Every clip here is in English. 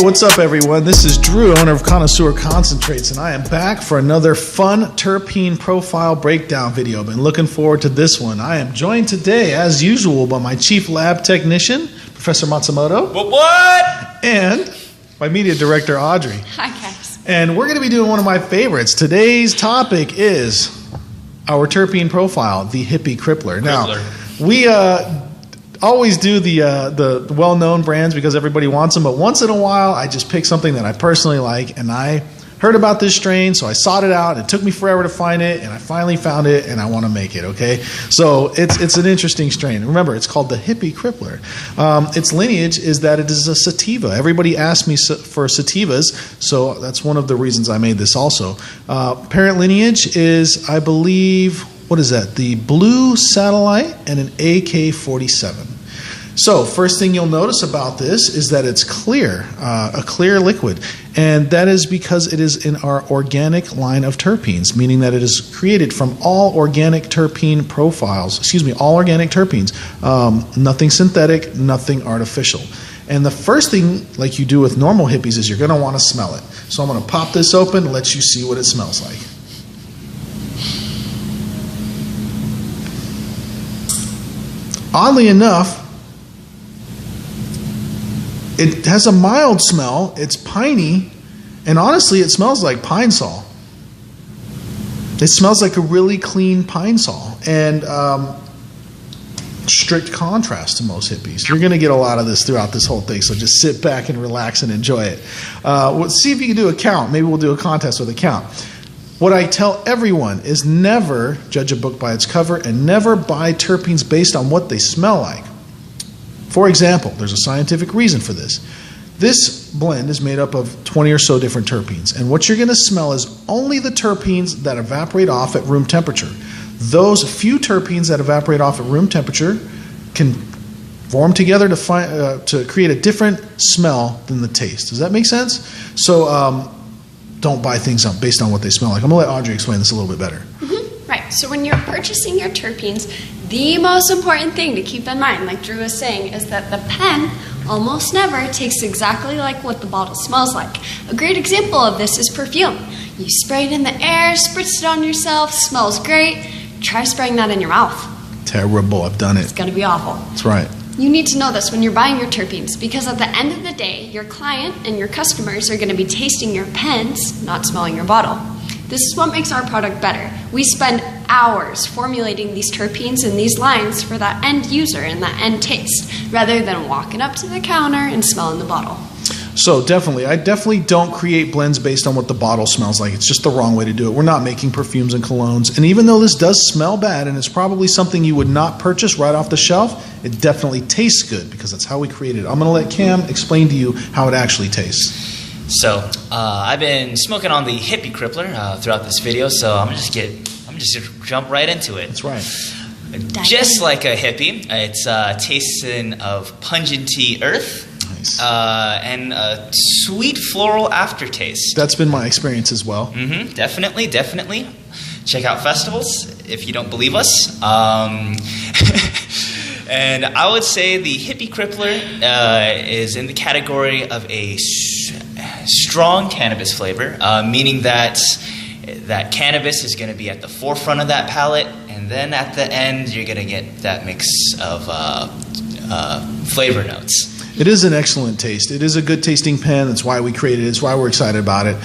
what's up everyone? This is Drew, owner of Connoisseur Concentrates, and I am back for another fun terpene profile breakdown video. I've been looking forward to this one. I am joined today, as usual, by my chief lab technician, Professor Matsumoto. What? And my media director, Audrey. Hi, guys. And we're going to be doing one of my favorites. Today's topic is our terpene profile, the Hippie Crippler. Now, we always do the well-known brands because everybody wants them, but once in a while I just pick something that I personally like, and I heard about this strain, so I sought it out. It took me forever to find it, and I finally found it, and I want to make it, okay? So it's an interesting strain. Remember, it's called the Hippie Crippler. Its lineage is that it is a sativa. Everybody asked me for sativas, so that's one of the reasons I made this also. Parent lineage is, I believe, what is that? The Blue Satellite and an AK-47. So first thing you'll notice about this is that it's clear, a clear liquid. And that is because it is in our organic line of terpenes, meaning that it is created from all organic terpene profiles, all organic terpenes, nothing synthetic, nothing artificial. And the first thing, like you do with normal hippies, is you're going to want to smell it. So I'm going to pop this open and let you see what it smells like. Oddly enough, it has a mild smell, it's piney, and honestly it smells like pine sol. It smells like a really clean pine sol, and strict contrast to most hippies. You're going to get a lot of this throughout this whole thing, so just sit back and relax and enjoy it. Let's see if you can do a count. Maybe we'll do a contest with a count. What I tell everyone is never judge a book by its cover and never buy terpenes based on what they smell like. For example, there's a scientific reason for this. This blend is made up of 20 or so different terpenes, and what you're going to smell is only the terpenes that evaporate off at room temperature. Those few terpenes that evaporate off at room temperature can form together to create a different smell than the taste. Does that make sense? So don't buy things based on what they smell like. I'm going to let Audrey explain this a little bit better. Right, so when you're purchasing your terpenes, the most important thing to keep in mind, like Drew was saying, is that the pen almost never tastes exactly like what the bottle smells like. A great example of this is perfume. You spray it in the air, spritz it on yourself, smells great. Try spraying that in your mouth. Terrible, I've done it. It's going to be awful. That's right. You need to know this when you're buying your terpenes, because at the end of the day, your client and your customers are going to be tasting your pens, not smelling your bottle. This is what makes our product better. We spend hours formulating these terpenes and these lines for that end user and that end taste, rather than walking up to the counter and smelling the bottle. So I definitely don't create blends based on what the bottle smells like. It's just the wrong way to do it. We're not making perfumes and colognes. And even though this does smell bad, and it's probably something you would not purchase right off the shelf, it definitely tastes good because that's how we created it. I'm going to let Cam explain to you how it actually tastes. So I've been smoking on the Hippie Crippler throughout this video, so I'm just jump right into it. That's right. Just like a hippie, it's tasting of pungenty earth. Nice. And a sweet floral aftertaste. That's been my experience as well. Definitely. Check out festivals if you don't believe us. And I would say the Hippie Crippler is in the category of a strong cannabis flavor, meaning that cannabis is going to be at the forefront of that palate, and then at the end you're going to get that mix of flavor notes. It is an excellent taste. It is a good tasting pen. That's why we created it. It's why we're excited about it.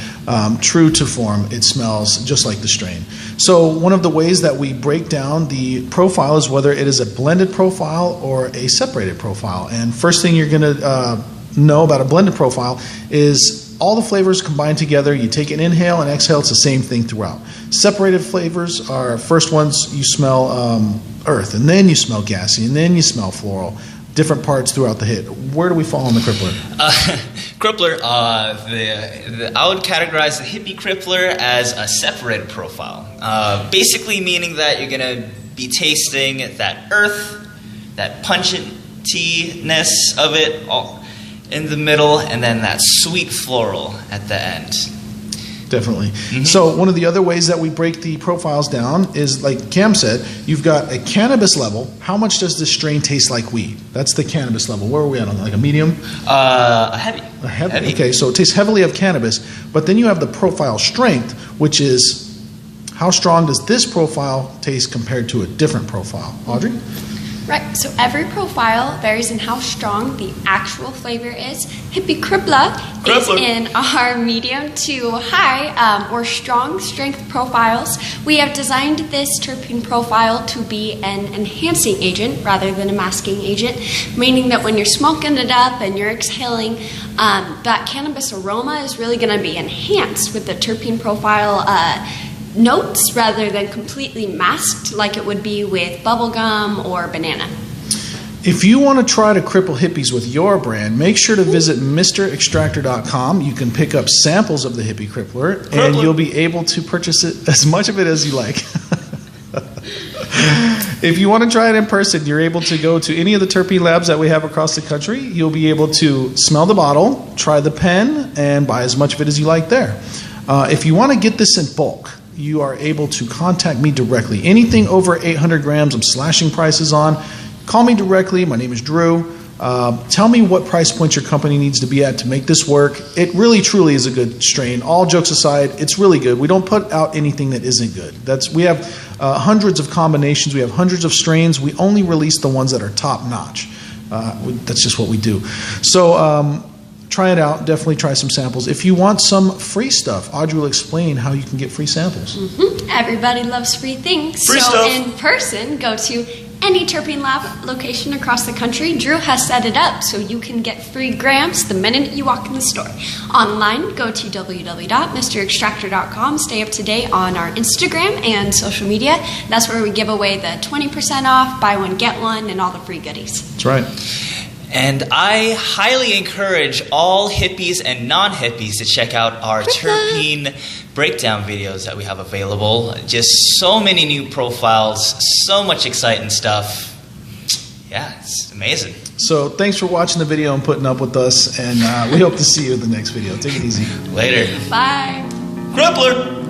True to form, it smells just like the strain. So one of the ways that we break down the profile is whether it is a blended profile or a separated profile. And first thing you're going to know about a blended profile is all the flavors combined together. You take an inhale and exhale. It's the same thing throughout. Separated flavors are first ones you smell earth, and then you smell gassy, and then you smell floral. Different parts throughout the hit. Where do we fall on the Crippler? Crippler, I would categorize the Hippie Crippler as a separated profile. Basically meaning that you're going to be tasting that earth, that pungentiness of it all in the middle, and then that sweet floral at the end. Definitely. So one of the other ways that we break the profiles down is, like Cam said, you've got a cannabis level. How much does this strain taste like weed? That's the cannabis level. Where are we at on like a medium? A heavy. Heavy. Okay, so it tastes heavily of cannabis, but then you have the profile strength, which is how strong does this profile taste compared to a different profile? Audrey? Right, so every profile varies in how strong the actual flavor is. Hippie Crippler is in our medium to high or strong strength profiles. We have designed this terpene profile to be an enhancing agent rather than a masking agent, meaning that when you're smoking it up and you're exhaling, that cannabis aroma is really going to be enhanced with the terpene profile notes rather than completely masked like it would be with bubblegum or banana. If you want to try to cripple hippies with your brand, make sure to visit MrExtractor.com. You can pick up samples of the Hippie Crippler, and you'll be able to purchase it, as much of it as you like. If you want to try it in person, you're able to go to any of the terpene labs that we have across the country. You'll be able to smell the bottle, try the pen, and buy as much of it as you like there. If you want to get this in bulk, you are able to contact me directly. Anything over 800 grams, I'm slashing prices on. Call me directly. My name is Drew. Tell me what price point your company needs to be at to make this work. It really, truly is a good strain. All jokes aside, it's really good. We don't put out anything that isn't good. We have hundreds of combinations. We have hundreds of strains. We only release the ones that are top notch. That's just what we do. So try it out. Definitely try some samples. If you want some free stuff, Audrey will explain how you can get free samples. Everybody loves free things. Free stuff. In person, go to any terpene lab location across the country. Drew has set it up so you can get free grams the minute you walk in the store. Online, go to www.mrextractor.com. Stay up to date on our Instagram and social media. That's where we give away the 20% off, buy one, get one, and all the free goodies. That's right. And I highly encourage all hippies and non-hippies to check out our terpene breakdown videos that we have available. Just so many new profiles, so much exciting stuff. Yeah, it's amazing. So thanks for watching the video and putting up with us, and we hope to see you in the next video. Take it easy. Later. Bye. Crippler!